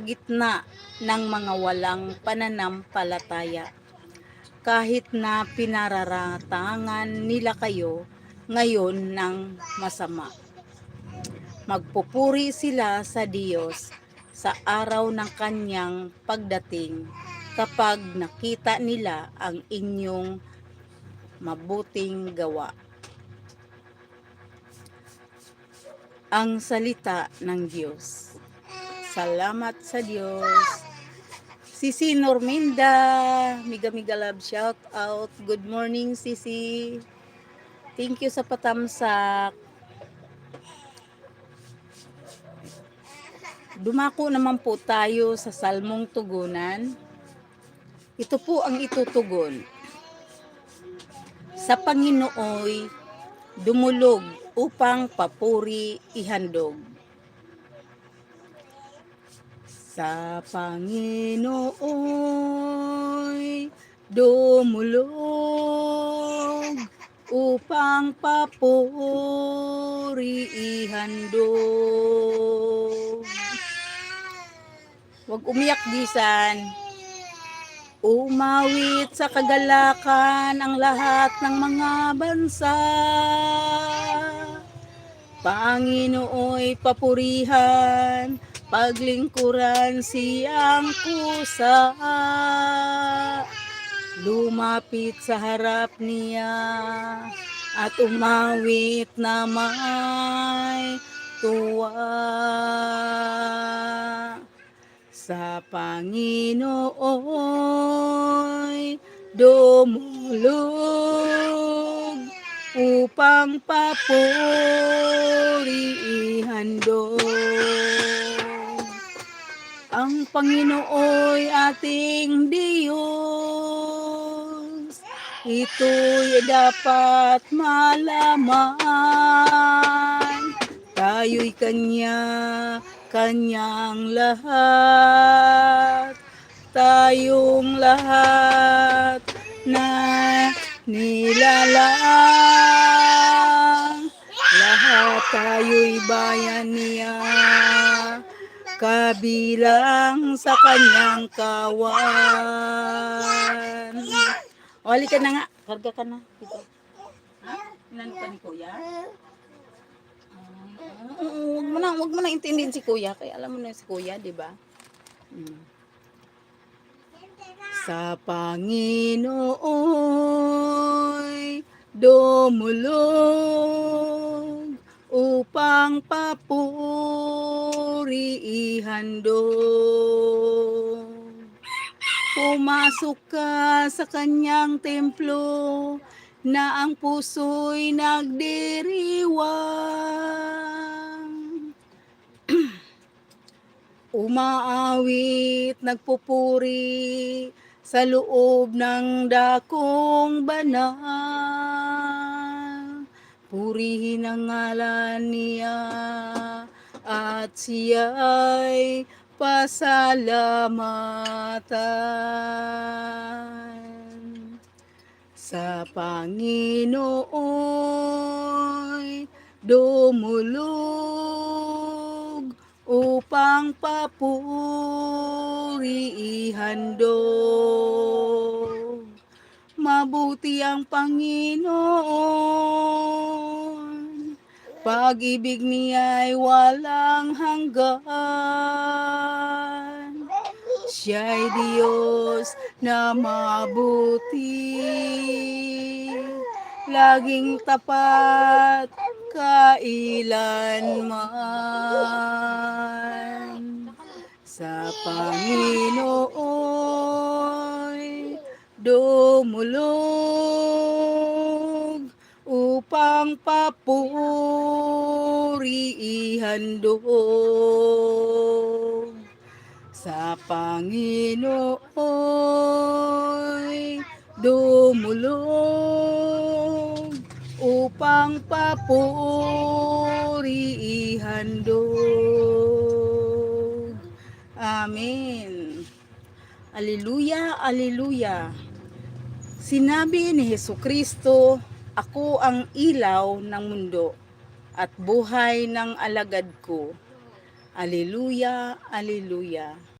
gitna ng mga walang pananampalataya. Kahit na pinararatangan nila kayo ngayon ng masama. Magpupuri sila sa Diyos sa araw ng kanyang pagdating kapag nakita nila ang inyong mabuting gawa. Ang salita ng Diyos. Salamat sa Diyos. Sisi Norminda, miga love shout out. Good morning Sisi. Thank you sa patamsak. Dumako naman po tayo sa salmong tugunan. Ito po ang itutugon. Sa Panginooy dumulog upang papuri ihandog. Sa Panginooy dumulog upang papuri ihandog. Huwag umiyak gisan. Umawit sa kagalakan ang lahat ng mga bansa. Panginooy papurihan, paglingkuran siyang kusa. Lumapit sa harap niya at umawit na may tuwa. Sa Panginooy dumulog upang papuri ihandog. Ang Panginooy ating Diyos, ito'y dapat malaman. Tayo'y kanyang lahat, tayong lahat na nilalang. Lahat tayo'y bayan niya, kabilang sa kanyang kawan. O, halika na nga, karga ka na. Dito. Ilan ka ni Kuya? Wag mo na intindihin si Kuya, kaya alam mo na si Kuya, di ba? Sa Panginooy dumulog upang papuri ihandog. Pumasok ka sa kanyang templo na ang puso'y nagdiriwang. Umaawit, nagpupuri sa loob ng dakong banal. Purihin ang ngalan niya at siya'y pasalamatan. Sa Panginooy dumulog upang papuri ihandog. Mabuti ang Panginoon, pag-ibig niya'y walang hanggan. Siya'y Diyos na mabuti, laging tapat kailanman. Sa Panginooy dumulog upang papuri ihandog. Sa Panginooy dumulog upang papuri ihandog. Amen. Alleluia, alleluia. Sinabi ni Hesukristo, ako ang ilaw ng mundo at buhay ng alagad ko. Alleluia, alleluia.